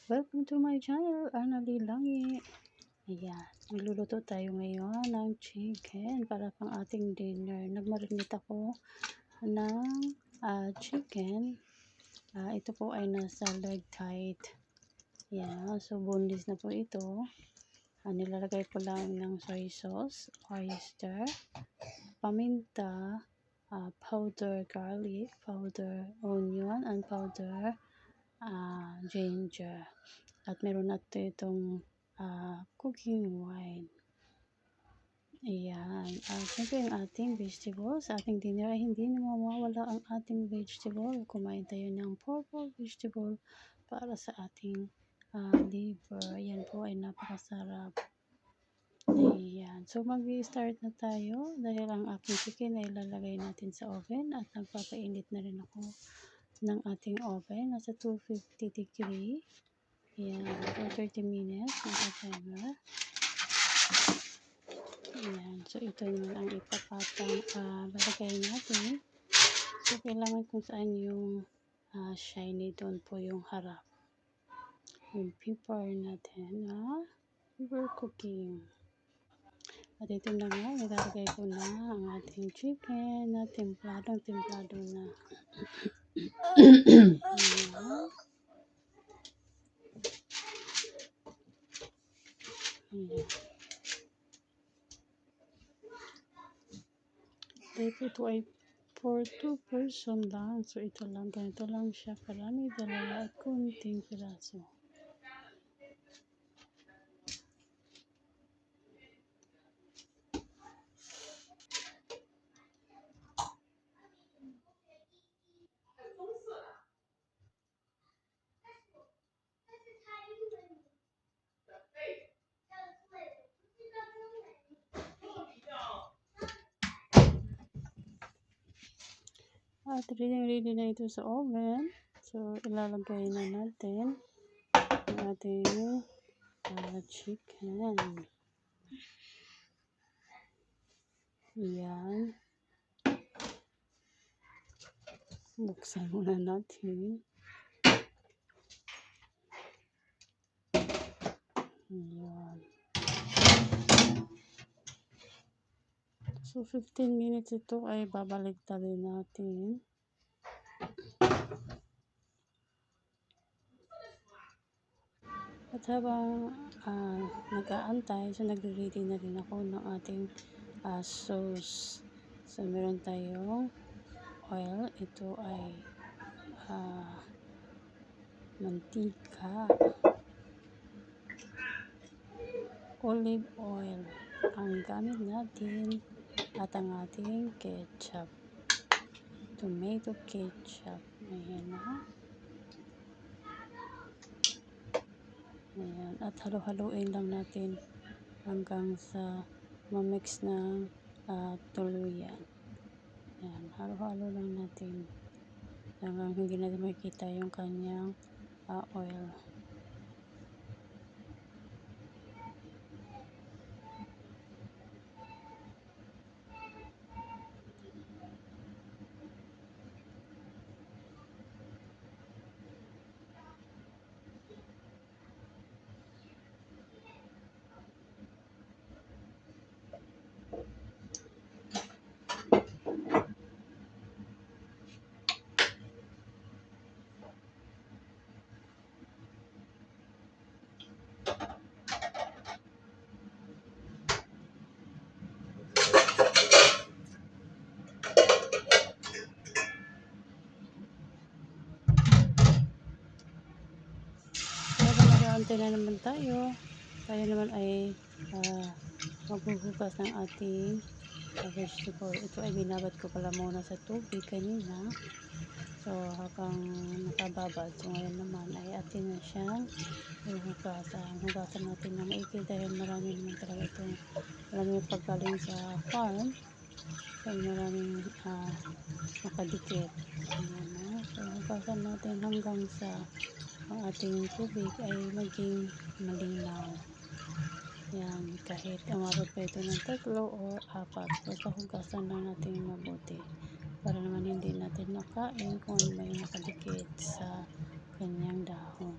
Welcome to my channel, Annalie Langi. Ayan, magluluto tayo ngayon ng chicken para pang ating dinner. Nagmarinate ako ng chicken. Ito po ay nasa leg tight. Ayan, so boneless na po ito. Nilalagay ko lang ng soy sauce, oyster, paminta, powder garlic, powder onion, and powder ginger. At meron natin itong cooking wine. Ayan. Siyempre yung ating vegetables. Sa ating dinner ay hindi na mawawala ang ating vegetable. Kumain tayo ng purple vegetable para sa ating liver. Ayan po ay napakasarap. Ayan. So mag-start na tayo dahil ang aking chicken ay ilalagay natin sa oven at nagpapainit na rin ako ng ating oven. Nasa 250 degree. Ayan, for 30 minutes, naka-timer. Ayan, so ito naman ang ipapatang lalagay natin. So, kailangan kung saan yung shiny, doon po yung harap. Yung pepper natin, pepper cooking. At ito na nga, ilalagay ko na ang ating chicken na templadong na. Ayan. Ayan. Ito ay for 2 person lang. So, ito lang. Ganito lang siya. Karami, dalawa at kunting piraso. At ready na ito sa oven. So, ilalagay na natin ang ating chicken. Ayan. Buksan muna natin. Ayan. So, 15 minutes ito ay babalik tayo natin. At habang nag-aantay, so nagre-ready na rin ako ng ating sauce. So, meron tayong oil. Ito ay mantika. Olive oil ang gamit natin at ang ating ketchup. Tomato ketchup. Ayan na. Ayan. At halo-haluin lang natin hanggang sa mamix ng tuluyan. Ayan. Halo-halo lang natin hanggang hindi natin makikita yung kanyang oil. Antay na naman tayo. Tayo naman ay maghuhugas ng ating vegetable. Ito ay binabad ko pala muna sa tubig kanina. So, habang nakababad. So, ngayon naman ay atin na siyang hugasan. Hugasan natin na maigi dahil marami naman talaga itong maraming paggaling sa farm. So, maraming nakadikit. Ayan na. So, hugasan natin hanggang sa ang ating tubig ay maging malinaw. Yan, kahit umabot pa ito ng 3 o 4, basta hugasan lang natin mabuti para naman hindi natin makain kung ano may nakadikit sa kanyang dahon.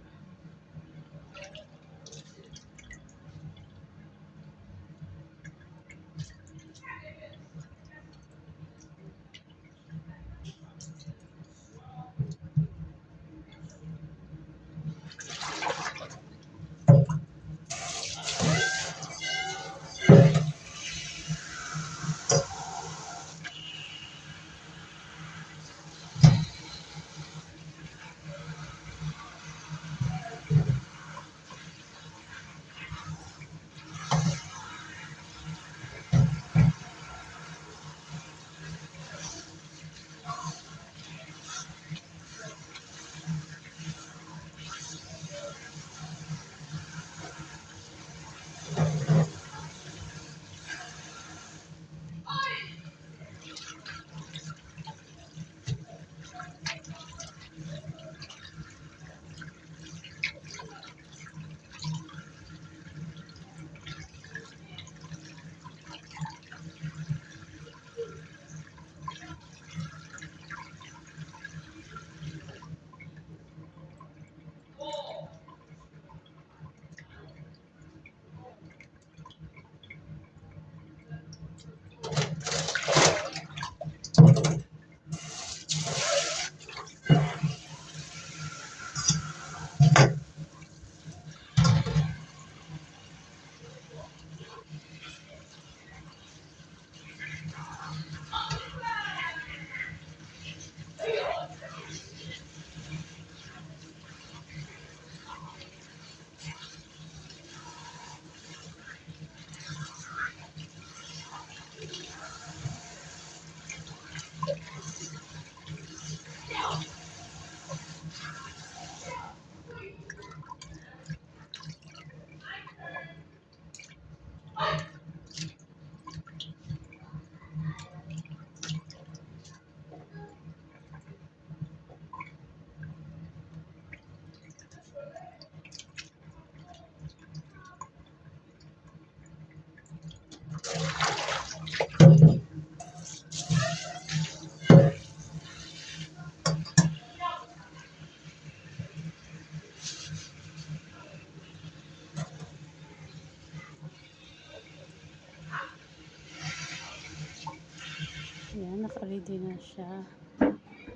naka-ready na siya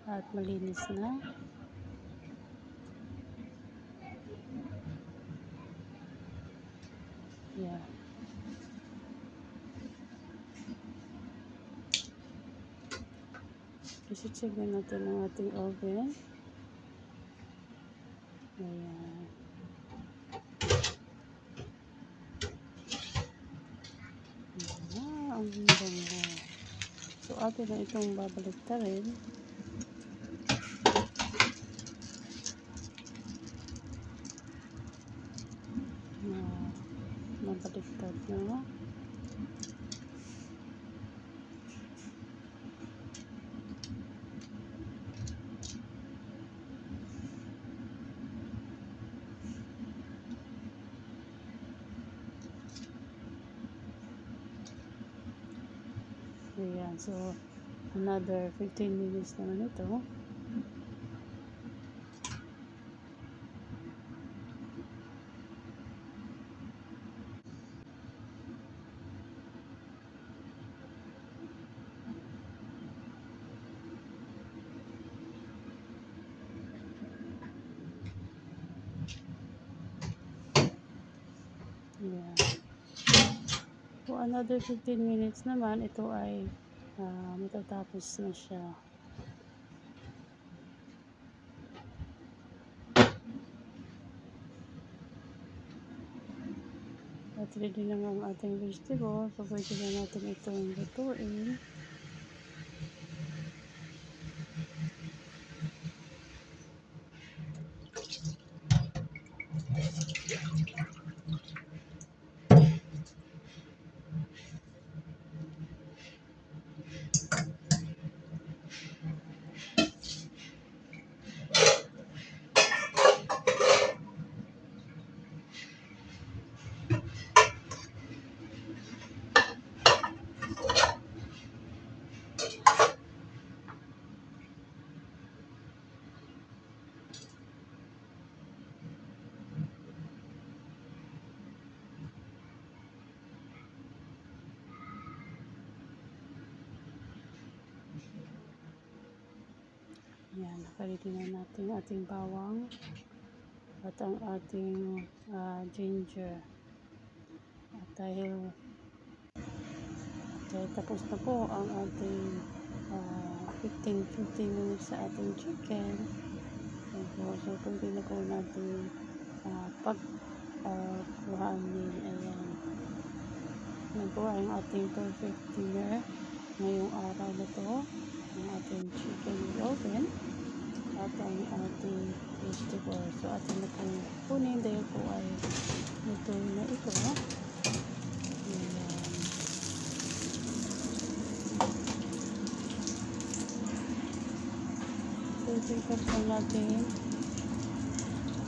at malinis na. Yeah. Isi-check na natin ang ating oven. Ayan. Ang bango. So, atin na itong babaliktarin. Nabaliktad na. Ayan, so another 15 minutes naman ito. Ayan. So another 15 minutes naman, ito ay matatapos na siya. At ready na ang ating vegetable. So pwede na natin itong lutuin. Yan, nakaredy na natin ating bawang at ang ating ginger. At dahil tapos na po ang ating 15 minutes sa ating chicken. So pwede na po natin pagkuhanin. Ayan. Yan po ang ating perfect dinner ngayong araw na to. Ang ating chicken with oven at ang ating vegetable. So atin na pong kunin dahil po ay luto na ito. Ayan. So ito po natin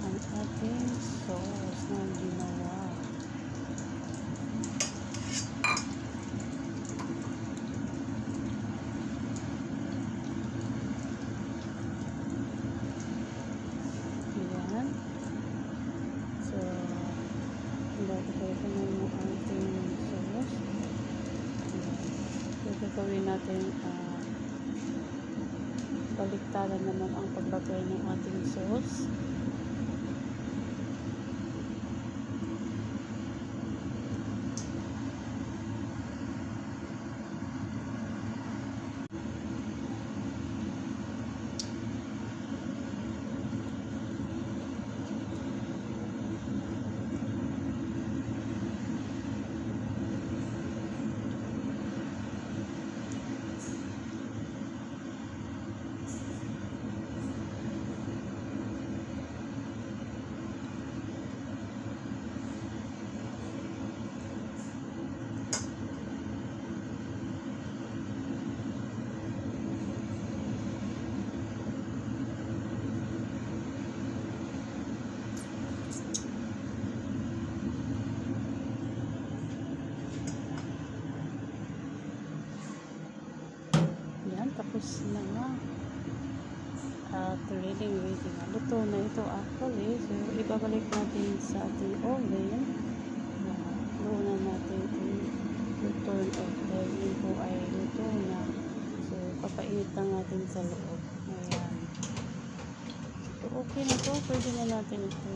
ang ating sauce na ginawa. Gagawin natin baliktaran naman ang paglagay ng ating sauce. Tapos na nga at ready na luto na ito actually. So ibabalik natin sa ating oven. Doon na natin i-turn off dahil yun po ay luto na. So papainit lang natin sa loob. Ayan. So, okay na to. Pwede na natin ito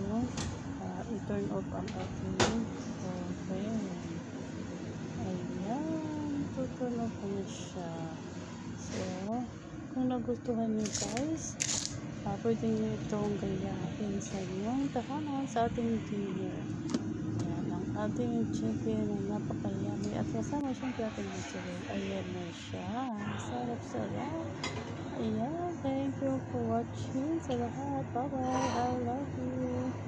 i-turn off ang ating oven. Ayan. To-turn off na siya. So, kung nagustuhan nyo guys, pwede nyo itong gayahin sa inyong tahanan sa ating dinner. Ayan, ang ating chicken na napaka-yummy at kasama siyempre ating vegetable. Ayan na siya. Sarap-sarap. Ayan, thank you for watching sa lahat. Bye-bye. I love you.